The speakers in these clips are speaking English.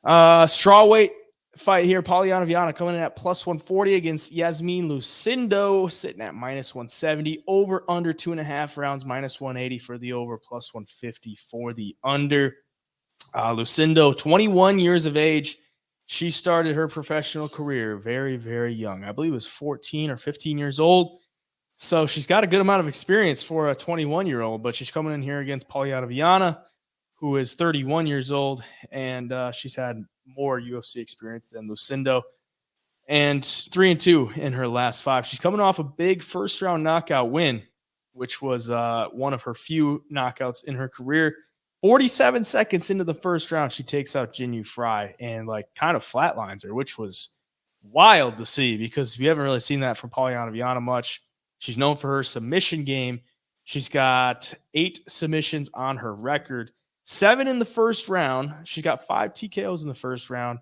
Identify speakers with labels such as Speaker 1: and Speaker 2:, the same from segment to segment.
Speaker 1: Strawweight fight here. Polyana Viana coming in at plus 140 against Iasmin Lucindo, sitting at minus 170. Over under 2.5 rounds, minus 180 for the over, plus 150 for the under. Lucindo, 21 years of age. She started her professional career very, very young. I believe it was 14 or 15 years old. So she's got a good amount of experience for a 21-year-old, but she's coming in here against Polyana Viana, who is 31 years old, and she's had more UFC experience than Lucindo, and 3-2 in her last 5. She's coming off a big first-round knockout win, which was one of her few knockouts in her career. 47 seconds into the first round, she takes out Jinyu Fry and kind of flatlines her, which was wild to see because we haven't really seen that from Polyana Viana much. She's known for her submission game. She's got 8 submissions on her record, 7 in the first round. She got 5 TKOs in the first round,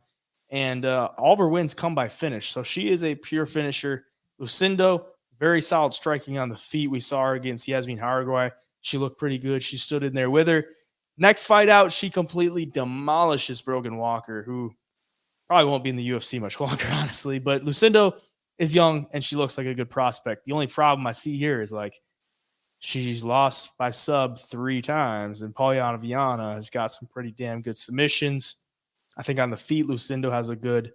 Speaker 1: and all of her wins come by finish. So she is a pure finisher. Lucindo, very solid striking on the feet. We saw her against Iasmin Haraguay. She looked pretty good. She stood in there with her. Next fight out, she completely demolishes Brogan Walker, who probably won't be in the UFC much longer, honestly. But Lucindo is young, and she looks like a good prospect. The only problem I see here is she's lost by sub 3 times, and Polyana Viana has got some pretty damn good submissions. I think on the feet, Lucindo has a good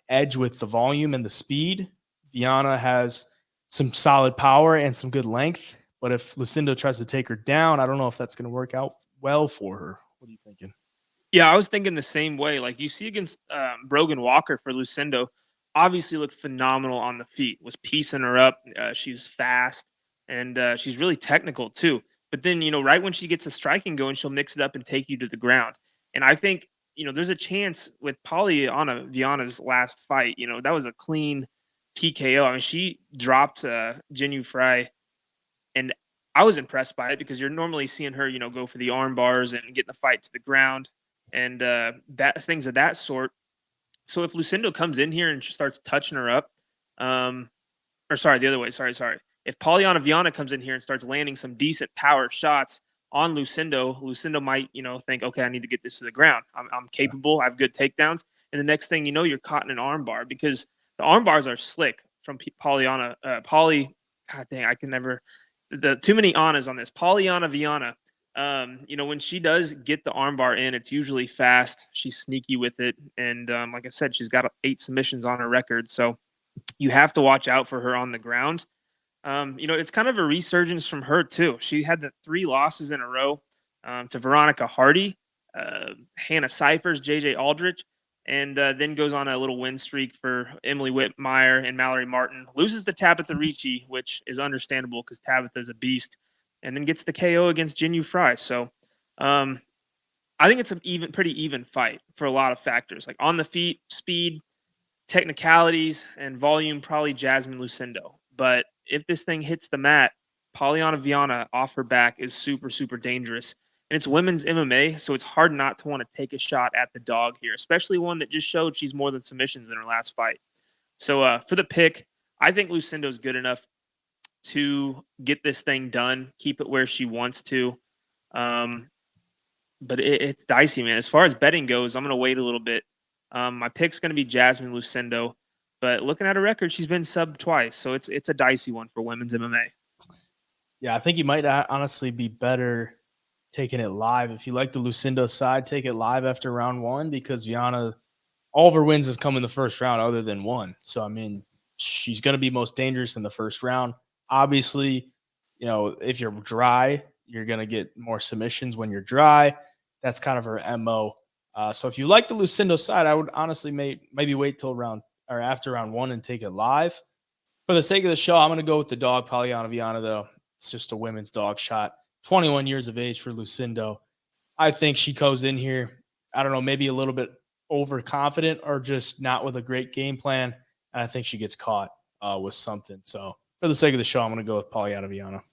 Speaker 1: edge with the volume and the speed. Viana has some solid power and some good length. But if Lucindo tries to take her down, I don't know if that's going to work out well for her. What are you thinking?
Speaker 2: Yeah, I was thinking the same way. Like you see against Brogan Walker for Lucindo, obviously looked phenomenal on the feet, was piecing her up. She's fast, and she's really technical too. But then, right when she gets a striking going, she'll mix it up and take you to the ground. And I think, there's a chance with Polyana Viana's last fight, that was a clean TKO. I mean, she dropped Jinyu Fry, and I was impressed by it because you're normally seeing her, go for the arm bars and getting the fight to the ground and that things of that sort. So if Lucindo comes in here and starts touching her up, or sorry, the other way, sorry. If Polyana Viana comes in here and starts landing some decent power shots on Lucindo might, think, okay, I need to get this to the ground. I'm capable. I have good takedowns. And the next thing you know, you're caught in an arm bar because the arm bars are slick from Polyana. God dang, I can never. Too many Anas on this. Polyana Viana, when she does get the armbar in, it's usually fast. She's sneaky with it. And like I said, she's got 8 submissions on her record. So you have to watch out for her on the ground. It's kind of a resurgence from her too. She had the 3 losses in a row to Veronica Hardy, Hannah Cyphers, JJ Aldrich, and then goes on a little win streak for Emily Whitmire and Mallory Martin. Loses to Tabitha Ricci, which is understandable because Tabitha is a beast, and then gets the KO against Jinyu Fry. So I think it's a pretty even fight for a lot of factors. Like on the feet, speed, technicalities, and volume, probably Iasmin Lucindo. But if this thing hits the mat, Polyana Viana off her back is super, super dangerous. And it's women's MMA, so it's hard not to want to take a shot at the dog here, especially one that just showed she's more than submissions in her last fight. So for the pick, I think Lucindo's good enough to get this thing done, keep it where she wants to. But it's dicey, man. As far as betting goes, I'm going to wait a little bit. My pick's going to be Iasmin Lucindo. But looking at her record, she's been subbed twice, so it's a dicey one for women's MMA.
Speaker 1: Yeah, I think you might honestly be better taking it live. If you like the Lucindo side, take it live after round 1 because Viana, all of her wins have come in the first round other than 1. So, I mean, she's going to be most dangerous in the first round. Obviously, if you're dry, you're going to get more submissions when you're dry. That's kind of her MO. So if you like the Lucindo side, I would honestly maybe wait till after round 1 and take it live. For the sake of the show, I'm going to go with the dog, Polyana Viana, though. It's just a women's dog shot. 21 years of age for Lucindo. I think she goes in here, I don't know, maybe a little bit overconfident or just not with a great game plan. And I think she gets caught with something. So for the sake of the show, I'm going to go with Polyana Viana.